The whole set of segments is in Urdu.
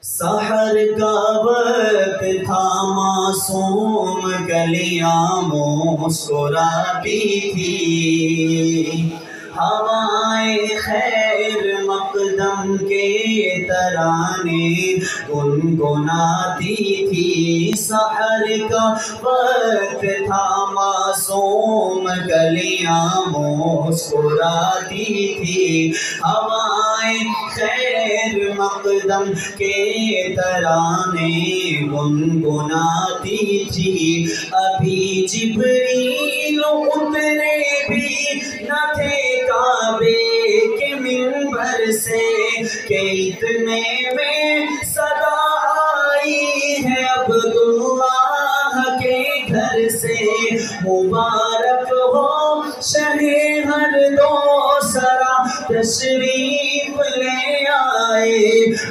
سحر کا وقت تھا، معصوم کلیاں مسکراتی تھی، ہوائیں خیر مقدم کے ترانے گنگناتی تھی۔ سحر کا وقت تھا، معصوم کلیاں مسکراتی تھی، ہوائیں خیر مقدم کے ترانے گنگناتی تھی۔ ابھی جبریل اترے بھی نہ تھے کعبے کے منبر سے کہ اتنے میں صدا آئی ہے عبداللہ کے گھر سے۔ مبارک ہو شہ ہر دو سرا تشریف لے آئے،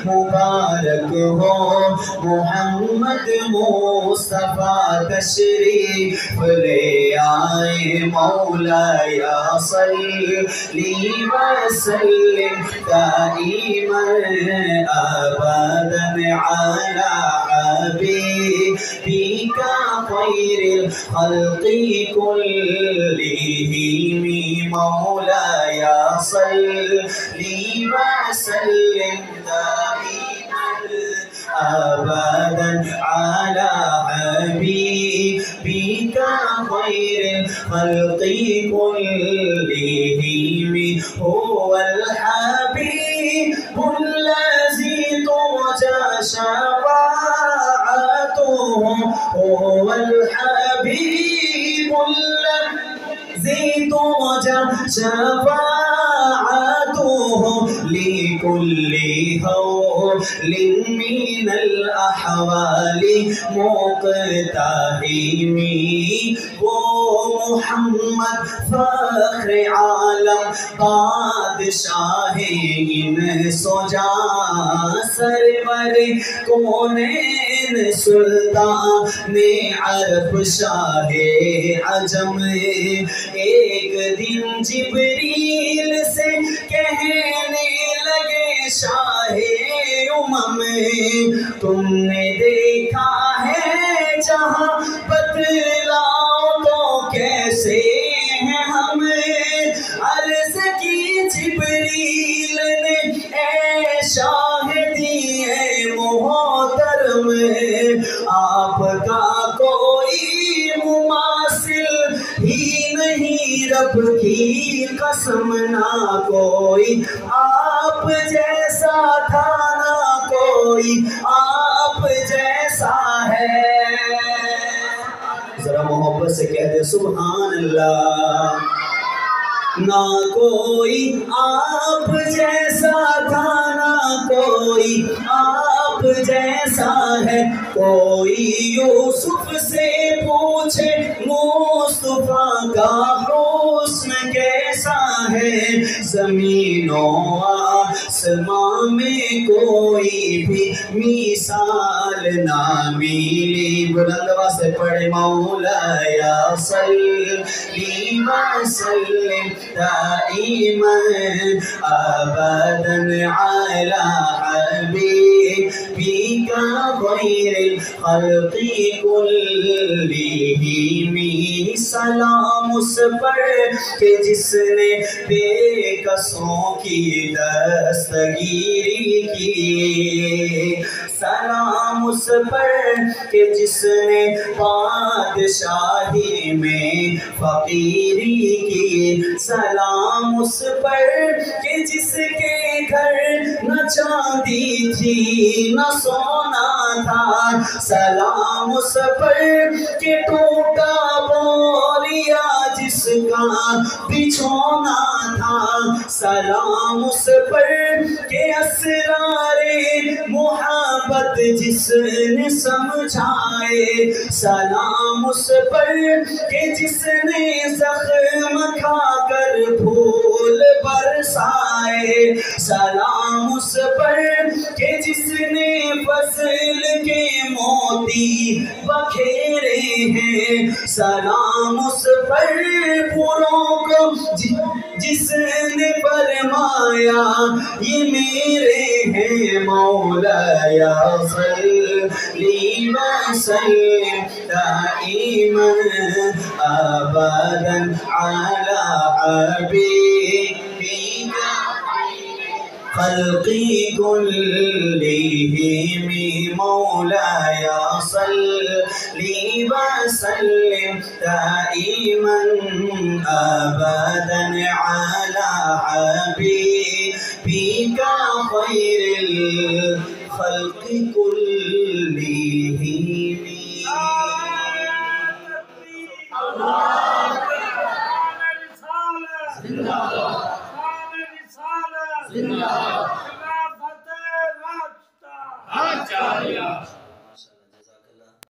مبارک ہو محمد مصطفیٰ تشریف لے آئے۔ مولا یا صلی وسلم دائما ابدا علی حبیبک خیر الخلق کلہم۔ مولا یا صلی وسلم دائما ابدا علی حبیبک خیر الخلق كلهم۔ هو الحبيب الذي ترجى شفاعته، هو الحبيب الذي ترجى شفاعته لكل هول من الأحوال مقتحم۔ وہ محمد فخر عالم بادشاہ انس و جاں، سرور کونین سلطان عرب شاہ عجم۔ ایک دن جبریل سے کہنے لگے شاہ امم، تم نے دیکھا ہے جہاں بتلاؤ تو کیسے ہیں ہم؟ عرض کی جبریل نے اے شاہ دیے محترم، آپ کا کوئی مماثل ہی نہیں، رب کی قسم نہ کوئی آپ جیسا تھا، نہ کوئی آپ جیسا ہے۔ ذرا محبت سے کہہ دے سبحان اللہ۔ نہ کوئی آپ جیسا تھا، نہ کوئی آپ جیسا ہے۔ کوئی یوسف سے پوچھے مصطفیٰ کا حسن کیسا ہے، زمین و آسمان میں کوئی بھی مثال نہ ملی۔ بلند آواز سے پڑھے مولا یا صلی وسلم دائما ابدا علی حبیبک خیر الخلق کلہم۔ سلام اس پر کہ جس نے بے کسوں کی دستگیری کی، سلام اس پر کہ جس نے بادشاہی میں فقیری کی، سلام اس پر کہ جس کے گھر نہ چاندی تھی نہ سونا تھا، سلام اس پر کہ ٹوٹا بوریا جس کا بچھونا تھا، سلام اس پر کہ اسرار محبت جس نے سمجھائے، سلام اس پر کہ جس نے زخم کھا کر پھول برسائے، سلام اس پر کہ جس نے فضل کے موتی بکھیرے ہیں، سلام اس پر پوروں کو جس نے فرمایا یہ میرے ہیں، مولایا صلی وسلم دائما ابدا علی حبیبک خلقی کلہم، مولایا صلی وسلم دائما ابدا علی حبیبک خیر الخلق کلہم۔ زندہ